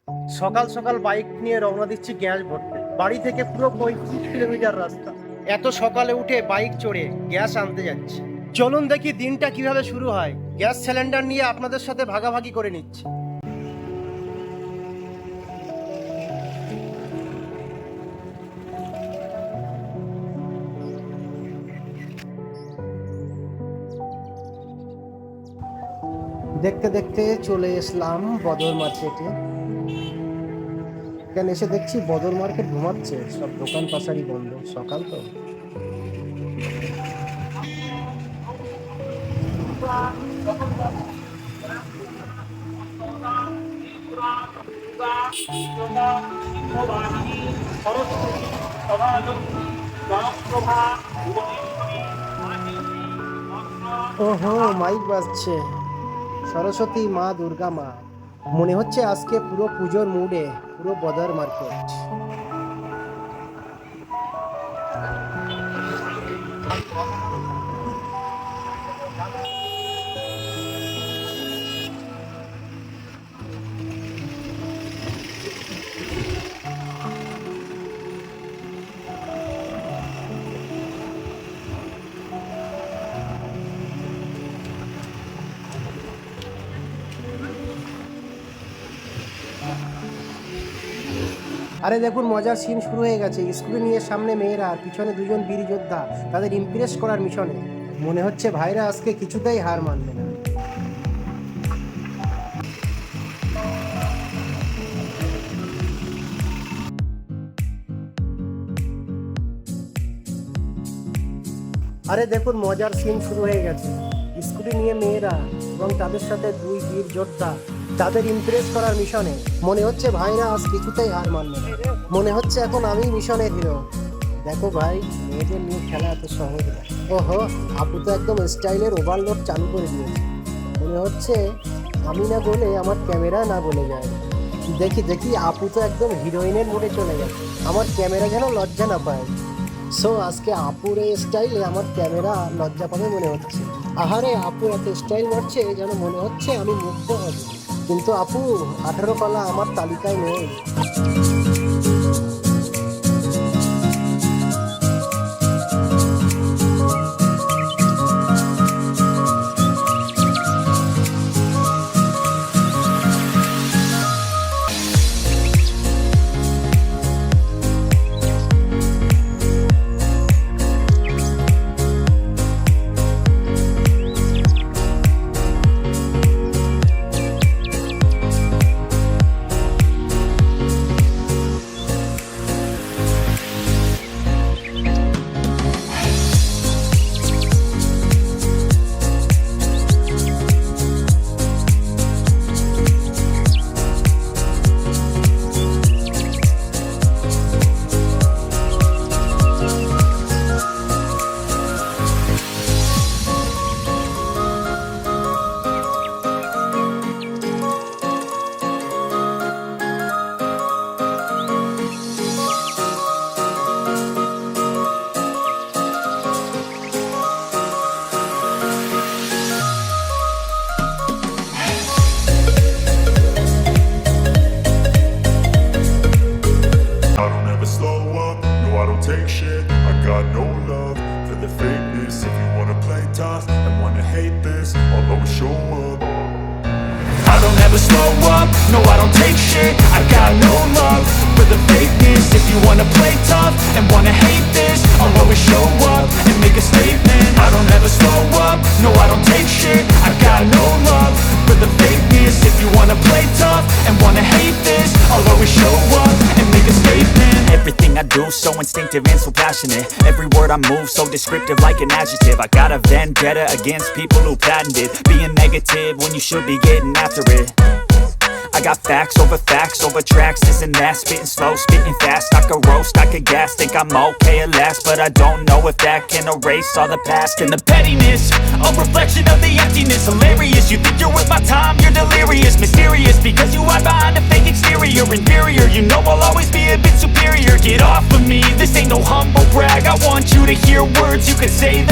সকাল সকাল বাইক নিয়ে রওনা দিচ্ছি গ্যাস ভরতে। বাড়ি থেকে পুরো 35 কিলোমিটার রাস্তা। এত সকালে উঠে বাইক চড়ে গ্যাস আনতে যাচ্ছি। চলুন দেখি দিনটা কিভাবে শুরু হয়। গ্যাস সিলিন্ডার নিয়ে আপনাদের সাথে ভাগাভাগি করে নিচ্ছি। দেখতে দেখতে চলে এসলাম বদর মার্কেটে। এখানে এসে দেখছি বদর মার্কেট ঘুমাচ্ছে, সব দোকান পাশারি বন্ধ, সকাল তো। ওহো, মাইক বাজছে। সরস্বতী মা, দুর্গা মা, মনে হচ্ছে আজকে পুরো পুজোর মুডে পুরো বদর মার্কেট। আরে দেখুন, মজার সিন শুরু হয়ে গেছে। স্কুলে নিয়ে সামনে মেয়েরা আর পিছনে দুজন বীর যোদ্ধা, তাদের ইমপ্রেস করার মিশনে। মনে হচ্ছে ভাইরা আজকে কিছুতেই হার মানবে না। আরে দেখুন, মজার সিন শুরু হয়ে গেছে। স্কুটি নিয়ে মেয়েরা এবং তাদের সাথে দুই বীর যোদ্ধা, তাদের ইমপ্রেস করার মিশনে। মনে হচ্ছে ভাইরা আজ কিছুতেই হার মানবে না। মনে হচ্ছে এখন আমি মিশনের হিরো। দেখো ভাই, মেয়েদের নিয়ে খেলা এত সহজ না। ওহো, আপু তো একদম স্টাইলের ওভারলোড চালু করে দিয়েছে। মনে হচ্ছে আমি না বলে আমার ক্যামেরা না বলে যায়। দেখি দেখি, আপু তো একদম হিরোইনের মোডে চলে গেছে। আমার ক্যামেরা যেন লজ্জা না পায়। সো আজকে আপুর এই স্টাইলে আমার ক্যামেরা লজ্জা পাবে মনে হচ্ছে। আহারে, আপু এত স্টাইল মারছে যেন মনে হচ্ছে আমি মুগ্ধ হব। কিন্তু আপু 18 কলা আমার তালিকায় নেই। I don't ever slow up, no I don't take shit. I got no love for the fakeness. If you wanna play tough and wanna hate this, I'll always show up. I don't ever slow up, no I don't take shit. I got no love for the fakeness. If you wanna play tough and wanna hate this, I'll always show up and make a statement. I don't ever slow up, no I don't take shit. I got no love for the fakeness. If you wanna play tough and wanna hate this, I'll always show up and make a statement. Everything I do so instinctive and so passionate. Every word I move so descriptive like an adjective. I got a vendetta against people who patented being negative when you should be getting after it. I got facts over tracks, this and that. Spitting slow, spitting fast. I could roast, I could gas. Think I'm okay at last, but I don't know if that can erase all the past. And the pettiness, a reflection of the emptiness. Hilarious, you think you're worth my time, you're delirious. Mysterious, because you hide behind a fake exterior. Inferior, you know I'll always be a bit superior. Get off of me, this ain't no humble brag. I want you to hear words, you can say them